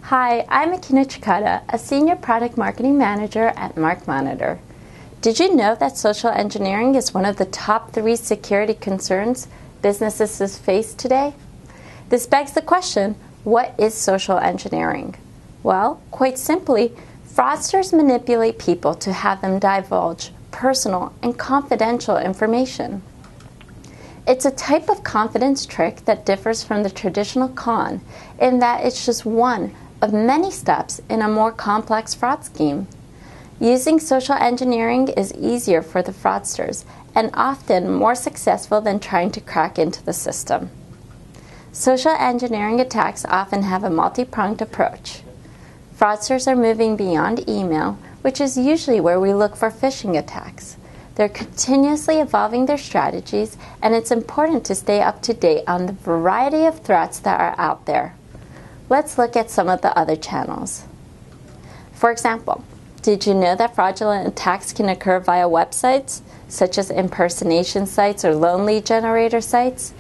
Hi, I'm Akino Chikada, a Senior Product Marketing Manager at MarkMonitor. Did you know that social engineering is one of the top 3 security concerns businesses face today? This begs the question, what is social engineering? Well, quite simply, fraudsters manipulate people to have them divulge personal and confidential information. It's a type of confidence trick that differs from the traditional con in that it's just one of many steps in a more complex fraud scheme. Using social engineering is easier for the fraudsters and often more successful than trying to crack into the system. Social engineering attacks often have a multi-pronged approach. Fraudsters are moving beyond email, which is usually where we look for phishing attacks. They're continuously evolving their strategies, and it's important to stay up to date on the variety of threats that are out there. Let's look at some of the other channels. For example, did you know that fraudulent attacks can occur via websites, such as impersonation sites or loan lead generator sites?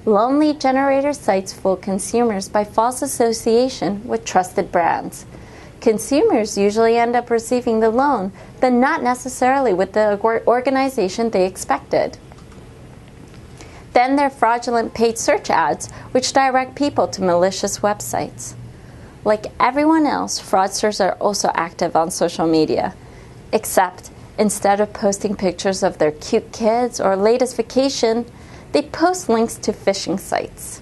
Loan lead generator sites fool consumers by false association with trusted brands. Consumers usually end up receiving the loan, but not necessarily with the organization they expected. Then there are fraudulent paid search ads, which direct people to malicious websites. Like everyone else, fraudsters are also active on social media, except instead of posting pictures of their cute kids or latest vacation, they post links to phishing sites.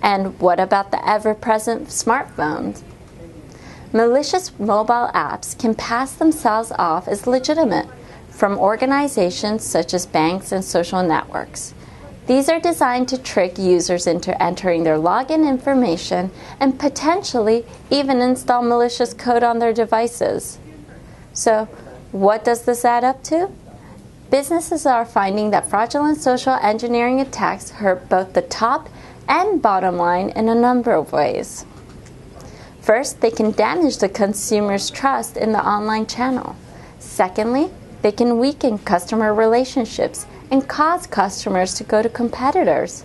And what about the ever-present smartphones? Malicious mobile apps can pass themselves off as legitimate from organizations such as banks and social networks. These are designed to trick users into entering their login information and potentially even install malicious code on their devices. So, what does this add up to? Businesses are finding that fraudulent social engineering attacks hurt both the top and bottom line in a number of ways. First, they can damage the consumer's trust in the online channel. Secondly, they can weaken customer relationships and cause customers to go to competitors.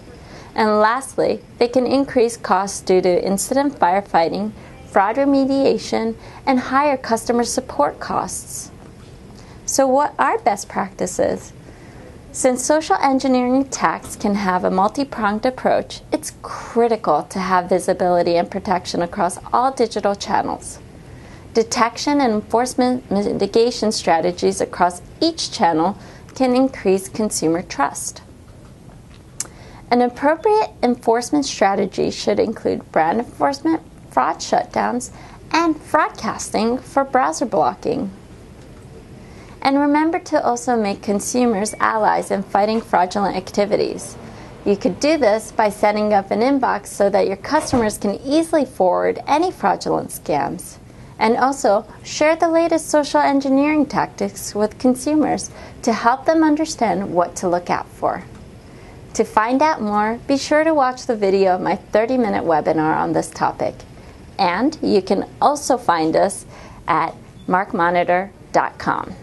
And lastly, they can increase costs due to incident firefighting, fraud remediation, and higher customer support costs. So what are best practices? Since social engineering attacks can have a multi-pronged approach, it's critical to have visibility and protection across all digital channels. Detection and enforcement mitigation strategies across each channel can increase consumer trust. An appropriate enforcement strategy should include brand enforcement, fraud shutdowns, and fraudcasting for browser blocking. And remember to also make consumers allies in fighting fraudulent activities. You could do this by setting up an inbox so that your customers can easily forward any fraudulent scams. And also, share the latest social engineering tactics with consumers to help them understand what to look out for. To find out more, be sure to watch the video of my 30-minute webinar on this topic. And you can also find us at MarkMonitor.com.